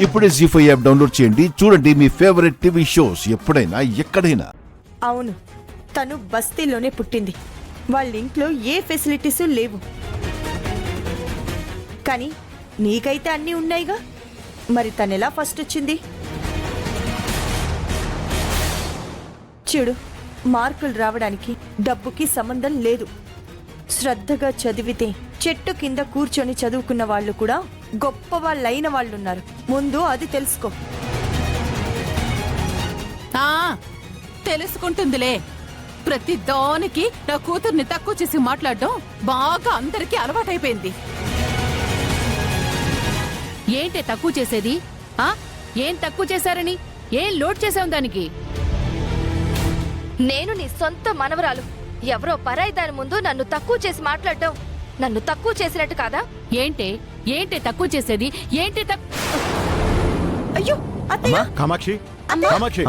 ఇప్పుడే జీ5 app download చేయండి. చూడండి మీ ఫేవరెట్ టీవీ షోస్ ఎప్పుడైనా ఎక్కడైనా. అవును, తను బస్తీలోనే పుట్టింది. వాళ్ళ ఇంట్లో ఏ ఫెసిలిటీస్ లేవు. కానీ నీకైతే అన్నీ ఉన్నాయిగా, మరి తనెలా ఫస్ట్ వచ్చింది? చూడు, మార్కులు రావడానికి డబ్బుకి సంబంధం లేదు. శ్రద్ధగా చదివితే చెట్టు కింద కూర్చొని చదువుకున్న వాళ్ళు కూడా గొప్ప వాళ్ళైన వాళ్ళున్నారు. ముందు అది తెలుసుకో. తెలుసుకుంటుందిలే. ప్రతి దానికి నా కూతుర్ని తక్కువ చేసి మాట్లాడడం బాగా అందరికీ అలవాటైపోయింది. ఏంటే తక్కువ చేసేది? ఏం తక్కువ చేశారని? ఏం లోడ్ చేసావు దానికి? నేను నీ సొంత మనవరాలు. ఎవరో పరాయి దాని ముందు నన్ను తక్కువ చేసి మాట్లాడడం నన్ను తక్కువ చేసినట్టు కాదా? ఏంటే తక్కువ చేసేది? అయ్యో అత్తయ్య! కామాక్షి, కామాక్షి,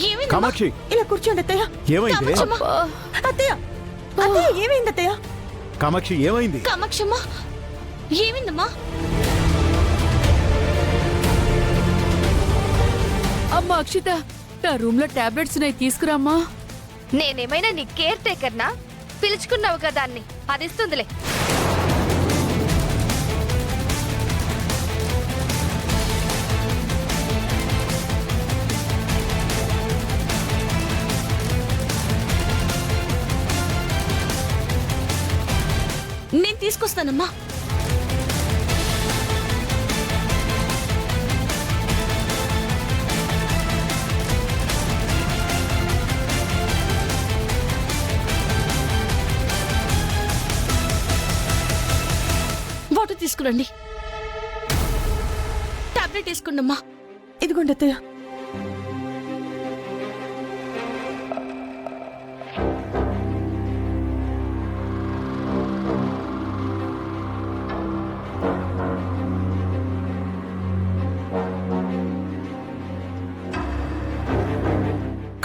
ఏమైంది? కామాక్షి, ఇలా కూర్చోండి అత్తయ్య. ఏమైంది? అత్తయ్య, అత్తయ్య ఏమైంది అత్తయ్య? కామాక్షి, ఏమైంది? కామాక్షమ్మా, ఏమైందమ్మా? అమ్మా అక్షిత, నా రూమ్ లో టాబ్లెట్స్ ఉన్నాయి, తీసుకురామ్మా. నేనేమైనా నీ కేర్ టేకర్నా? పిలుచుకున్నావు కదా అన్ని, అది ఇస్తుందిలే. నేను తీసుకొస్తానమ్మా. వాటర్ తీసుకురండి. టాబ్లెట్ తీసుకోండమ్మా. ఇదిగోండి అత్తయ్య.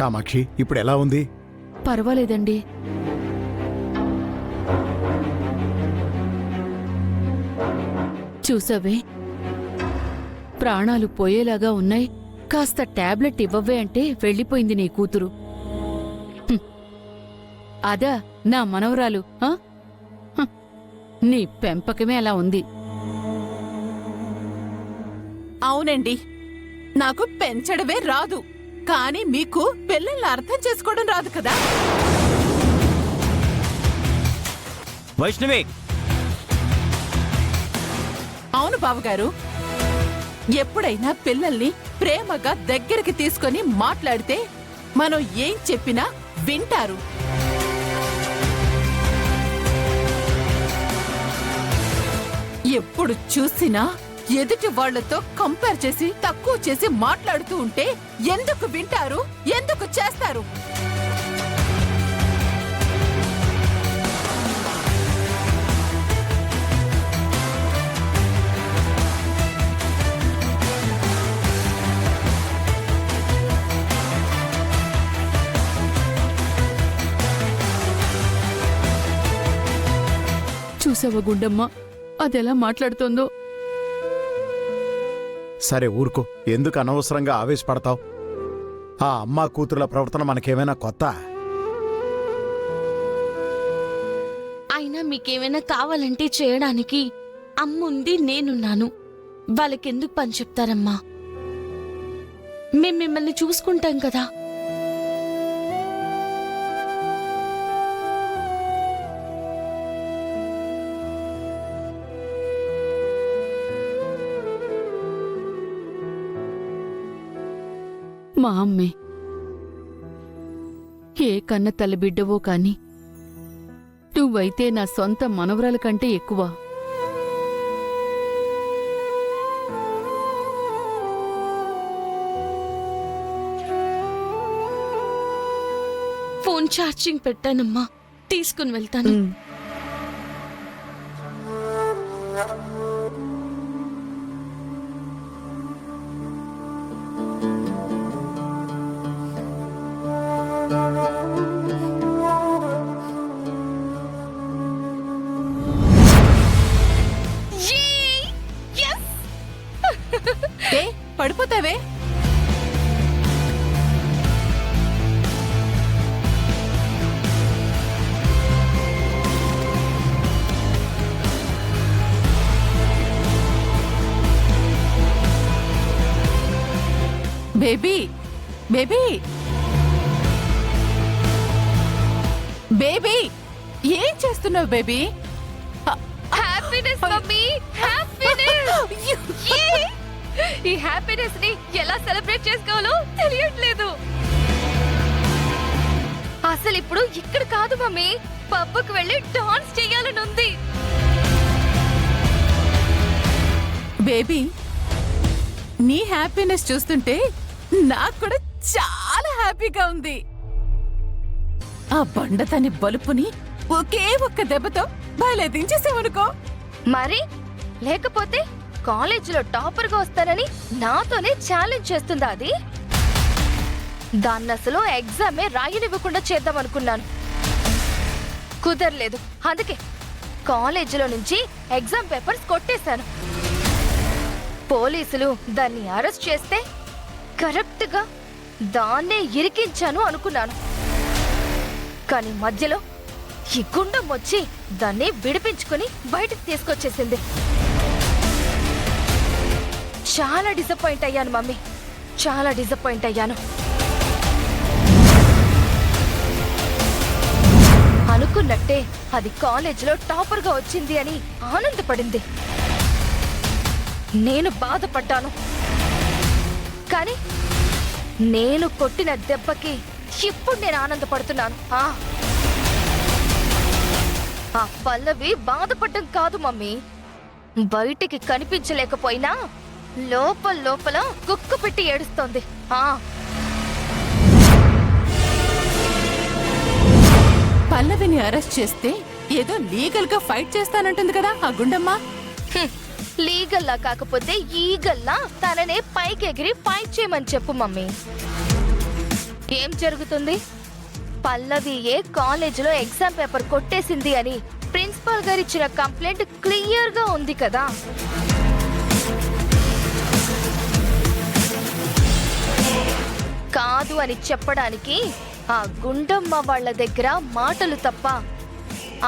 కామాక్షి, ఇప్పుడు ఎలా ఉంది? పర్వాలేదండి. చూసావే, ప్రాణాలు పోయేలాగా ఉన్నాయి. కాస్త టాబ్లెట్ ఇవ్వవే అంటే వెళ్ళిపోయింది నీ కూతురు. అదా నా మనవరాలు? నీ పెంపకమే అలా ఉంది. అవునండి, నాకు పెంచడమే రాదు, కానీ మీకు పిల్లల్ని అర్థం చేసుకోవడం రాదు కదా. వైష్ణవి! అవును బావగారు, ఎప్పుడైనా పిల్లల్ని ప్రేమగా దగ్గరికి తీసుకొని మాట్లాడితే మనం ఏం చెప్పినా వింటారు. ఎప్పుడు చూసినా ఎదుటి వాళ్లతో కంపేర్ చేసి తక్కువ చేసి మాట్లాడుతూ ఉంటే ఎందుకు వింటారు? ఎందుకు చేస్తారు? చూసావా గుండమ్మ అదెలా మాట్లాడుతోందో? సరే ఊరుకో, ఎందుకు అనవసరంగా ఆవేశపడతావు? ఆ అమ్మా కూతురుల ప్రవర్తన మనకేమైనా కొత్త? అయినా మీకేమైనా కావాలంటే చేయడానికి అమ్ముంది, నేనున్నాను. వాళ్ళకెందుకు పని చెప్తారమ్మా? మేం మిమ్మల్ని చూసుకుంటాం కదా. మా అమ్మే ఏ కన్న తల్లి బిడ్డవో కాని నువ్వైతే నా సొంత మనవరాల కంటే ఎక్కువ. ఫోన్ ఛార్జింగ్ పెట్టానమ్మా, తీసుకుని వెళ్తాను. ఏ పడిపోతావే. బేబీ బేబీ బేబీ ఏం చేస్తున్నావు బేబీ? Happiness mummy, happiness. ఈ హ్యాపీనెస్ ని ఎలా సెలబ్రేట్ చేసుకోవాలో తెలియట్లేదు. అసలు ఇప్పుడు ఇక్కడ కాదు మమ్మీ, పబ్కి వెళ్ళి డాన్స్ చేయాలని ఉంది. బేబీ నీ హ్యాపీనెస్ చూస్తుంటే నాకు కూడా చాలా హ్యాపీగా ఉంది. ఆ బండతని బలుపుని ఒకే ఒక్క దెబ్బతో బయలుదేరించేసావనుకో. మరి లేకపోతే కాలేజీలో టాపర్ గా వస్తానని నాతోనే ఛాలెంజ్ చేస్తుందా అది? దాన్ని అసలు ఎగ్జామే రాయనివ్వకుండా చేద్దాం అనుకున్నాను, కుదరలేదు. అందుకే కాలేజీలో నుంచి ఎగ్జామ్ పేపర్స్ కొట్టేశాను. పోలీసులు దాన్ని అరెస్ట్ చేస్తే కరెక్ట్ గా దాన్నే ఇరికించాను అనుకున్నాను. కానీ మధ్యలో ఈ గుండం వచ్చి దాన్ని విడిపించుకుని బయటకు తీసుకొచ్చేసింది. చాలా డిసప్పాయింట్ అయ్యాను మమ్మీ, చాలా డిసప్పాయింట్ అయ్యాను. అనుకున్నట్టే అది కాలేజీలో టాపర్ గా వచ్చింది అని ఆనందపడింది. నేను బాధపడ్డాను. కానీ నేను కొట్టిన దెబ్బకి ఇప్పుడు నేను ఆనందపడుతున్నాను. ఆ పల్లవి బాధపడ్డం కాదు మమ్మీ, బయటికి కనిపించలేకపోయినా లోపల లోపల కుక్కు పెట్టి ఏడుస్తోంది. పల్లవిని అరెస్ట్ చేస్తే ఏదో లీగల్ గా ఫైట్ చేస్తానంటుంది కదా ఆ గుండమ్మ. లీగల్లా కాకపోతే ఈగల్లా తననే పైకి ఎగిరి ఫైట్ చేయమని చెప్పు మమ్మీ. ఏం జరుగుతుంది? పల్లవియే కాలేజీలో ఎగ్జామ్ పేపర్ కొట్టేసింది అని ప్రిన్సిపాల్ గారు ఇచ్చిన కంప్లైంట్ క్లియర్ గా ఉంది కదా. కాదు అని చెప్పడానికి ఆ గుండమ్మ వాళ్ళ దగ్గర మాటలు తప్ప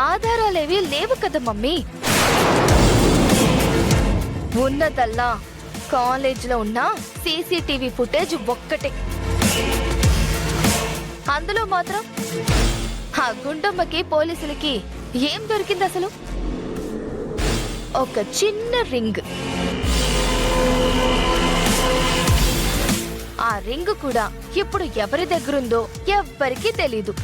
ఆధారాలేవి లేవు కదా మమ్మీ. ఉన్నదల్లా కాలేజీలో ఉన్న సీసీటీవీ ఫుటేజ్ ఒక్కటే. అందులో మాత్రం ఆ గుండమ్మకి పోలీసులకి ఏం దొరికింది అసలు? ఒక చిన్న రింగ్. ఆ రింగ్ కూడా ఇప్పుడు ఎవరి దగ్గరుందో ఎవ్వరికీ తెలీదు.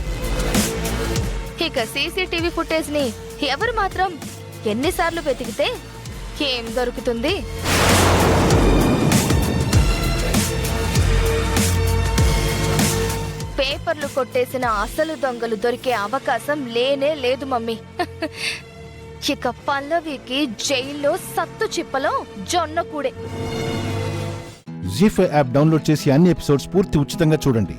ఇక సీసీటీవీ ఫుటేజ్ ని ఎవరు మాత్రం ఎన్నిసార్లు వెతికితే ఏం దొరుకుతుంది? పేపర్లు కొట్టేసిన అసలు దొంగలు దొరికే అవకాశం లేనే లేదు మమ్మీ. ఇక పల్లవికి జైల్లో సత్తు చిప్పలో జొన్న కూడే. జీ5 యాప్ డౌన్లోడ్ చేసి అన్ని ఎపిసోడ్స్ పూర్తి ఉచితంగా చూడండి.